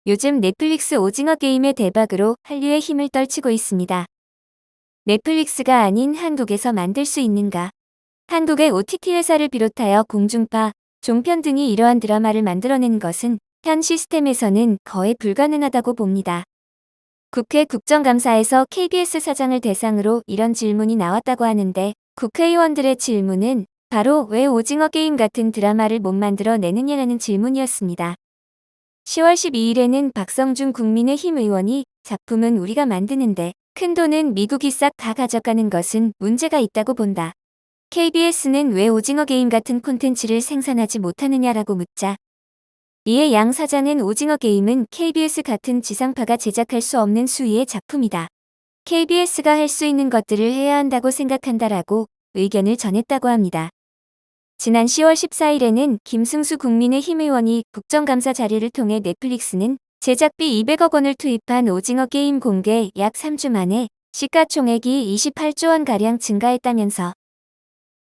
요즘 넷플릭스 오징어 게임의 대박으로 한류의 힘을 떨치고 있습니다. 넷플릭스가 아닌 한국에서 만들 수 있는가? 한국의 OTT 회사를 비롯하여 공중파, 종편 등이 이러한 드라마를 만들어낸 것은 현 시스템에서는 거의 불가능하다고 봅니다. 국회 국정감사에서 KBS 사장을 대상으로 이런 질문이 나왔다고 하는데 국회의원들의 질문은 바로 왜 오징어 게임 같은 드라마를 못 만들어내느냐라는 질문이었습니다. 10월 12일에는 박성준 국민의힘 의원이 작품은 우리가 만드는데 큰돈은 미국이 싹 다 가져가는 것은 문제가 있다고 본다. KBS는 왜 오징어 게임 같은 콘텐츠를 생산하지 못하느냐라고 묻자 이에 양 사장은 오징어 게임은 KBS 같은 지상파가 제작할 수 없는 수위의 작품이다. KBS가 할 수 있는 것들을 해야 한다고 생각한다라고 의견을 전했다고 합니다. 지난 10월 14일에는 김승수 국민의힘 의원이 국정감사 자료를 통해 넷플릭스는 제작비 200억 원을 투입한 오징어 게임 공개 약 3주 만에 시가총액이 28조 원가량 증가했다면서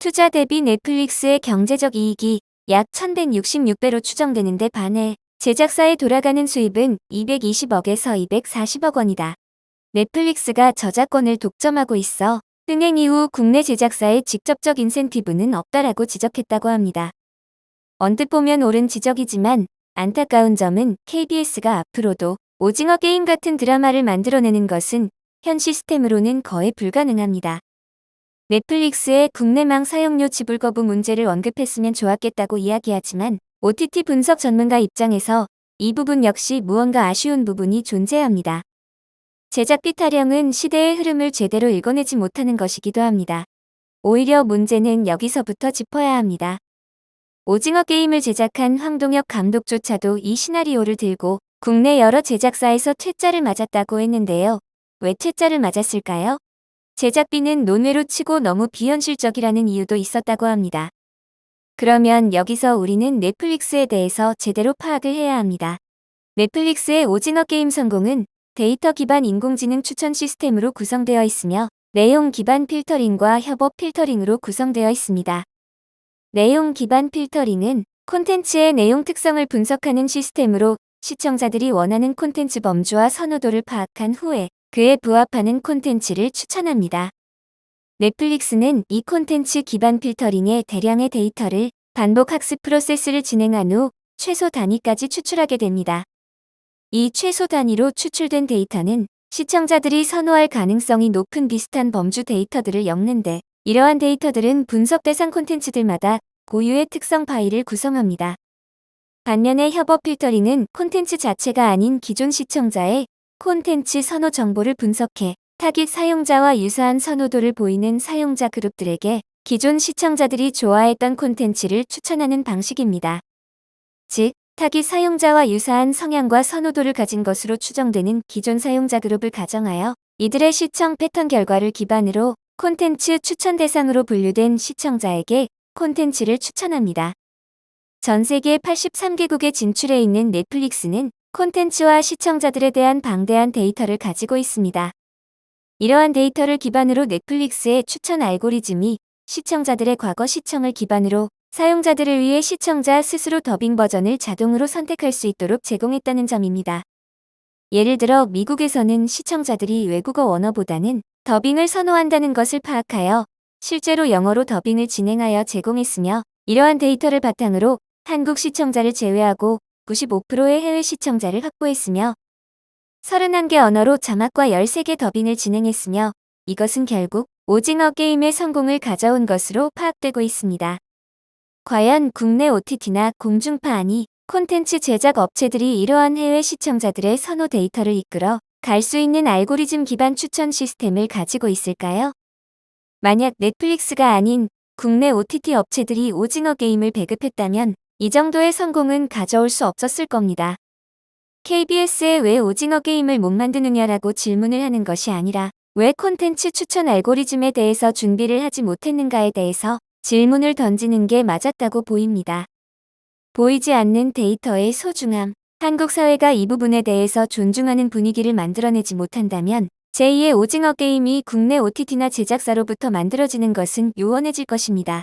투자 대비 넷플릭스의 경제적 이익이 약 1166배로 추정되는데 반해 제작사에 돌아가는 수입은 220억에서 240억 원이다. 넷플릭스가 저작권을 독점하고 있어 흥행 이후 국내 제작사의 직접적 인센티브는 없다라고 지적했다고 합니다. 언뜻 보면 옳은 지적이지만 안타까운 점은 KBS가 앞으로도 오징어 게임 같은 드라마를 만들어내는 것은 현 시스템으로는 거의 불가능합니다. 넷플릭스의 국내망 사용료 지불 거부 문제를 언급했으면 좋았겠다고 이야기하지만 OTT 분석 전문가 입장에서 이 부분 역시 무언가 아쉬운 부분이 존재합니다. 제작비 타령은 시대의 흐름을 제대로 읽어내지 못하는 것이기도 합니다. 오히려 문제는 여기서부터 짚어야 합니다. 오징어 게임을 제작한 황동혁 감독조차도 이 시나리오를 들고 국내 여러 제작사에서 퇴짜를 맞았다고 했는데요. 왜 퇴짜를 맞았을까요? 제작비는 논외로 치고 너무 비현실적이라는 이유도 있었다고 합니다. 그러면 여기서 우리는 넷플릭스에 대해서 제대로 파악을 해야 합니다. 넷플릭스의 오징어 게임 성공은 데이터 기반 인공지능 추천 시스템으로 구성되어 있으며 내용 기반 필터링과 협업 필터링으로 구성되어 있습니다. 내용 기반 필터링은 콘텐츠의 내용 특성을 분석하는 시스템으로 시청자들이 원하는 콘텐츠 범주와 선호도를 파악한 후에 그에 부합하는 콘텐츠를 추천합니다. 넷플릭스는 이 콘텐츠 기반 필터링에 대량의 데이터를 반복 학습 프로세스를 진행한 후 최소 단위까지 추출하게 됩니다. 이 최소 단위로 추출된 데이터는 시청자들이 선호할 가능성이 높은 비슷한 범주 데이터들을 엮는데 이러한 데이터들은 분석 대상 콘텐츠들마다 고유의 특성 파일을 구성합니다. 반면에 협업 필터링은 콘텐츠 자체가 아닌 기존 시청자의 콘텐츠 선호 정보를 분석해 타깃 사용자와 유사한 선호도를 보이는 사용자 그룹들에게 기존 시청자들이 좋아했던 콘텐츠를 추천하는 방식입니다. 즉, 타깃 사용자와 유사한 성향과 선호도를 가진 것으로 추정되는 기존 사용자 그룹을 가정하여 이들의 시청 패턴 결과를 기반으로 콘텐츠 추천 대상으로 분류된 시청자에게 콘텐츠를 추천합니다. 전 세계 83개국에 진출해 있는 넷플릭스는 콘텐츠와 시청자들에 대한 방대한 데이터를 가지고 있습니다. 이러한 데이터를 기반으로 넷플릭스의 추천 알고리즘이 시청자들의 과거 시청을 기반으로 사용자들을 위해 시청자 스스로 더빙 버전을 자동으로 선택할 수 있도록 제공했다는 점입니다. 예를 들어 미국에서는 시청자들이 외국어 원어보다는 더빙을 선호한다는 것을 파악하여 실제로 영어로 더빙을 진행하여 제공했으며 이러한 데이터를 바탕으로 한국 시청자를 제외하고 95%의 해외 시청자를 확보했으며 31개 언어로 자막과 13개 더빙을 진행했으며 이것은 결국 오징어 게임의 성공을 가져온 것으로 파악되고 있습니다. 과연 국내 OTT나 공중파 아니 콘텐츠 제작 업체들이 이러한 해외 시청자들의 선호 데이터를 이끌어 갈 수 있는 알고리즘 기반 추천 시스템을 가지고 있을까요? 만약 넷플릭스가 아닌 국내 OTT 업체들이 오징어 게임을 배급했다면 이 정도의 성공은 가져올 수 없었을 겁니다. KBS에 왜 오징어 게임을 못 만드느냐라고 질문을 하는 것이 아니라 왜 콘텐츠 추천 알고리즘에 대해서 준비를 하지 못했는가에 대해서 질문을 던지는 게 맞았다고 보입니다. 보이지 않는 데이터의 소중함. 한국 사회가 이 부분에 대해서 존중하는 분위기를 만들어내지 못한다면 제2의 오징어 게임이 국내 OTT나 제작사로부터 만들어지는 것은 요원해질 것입니다.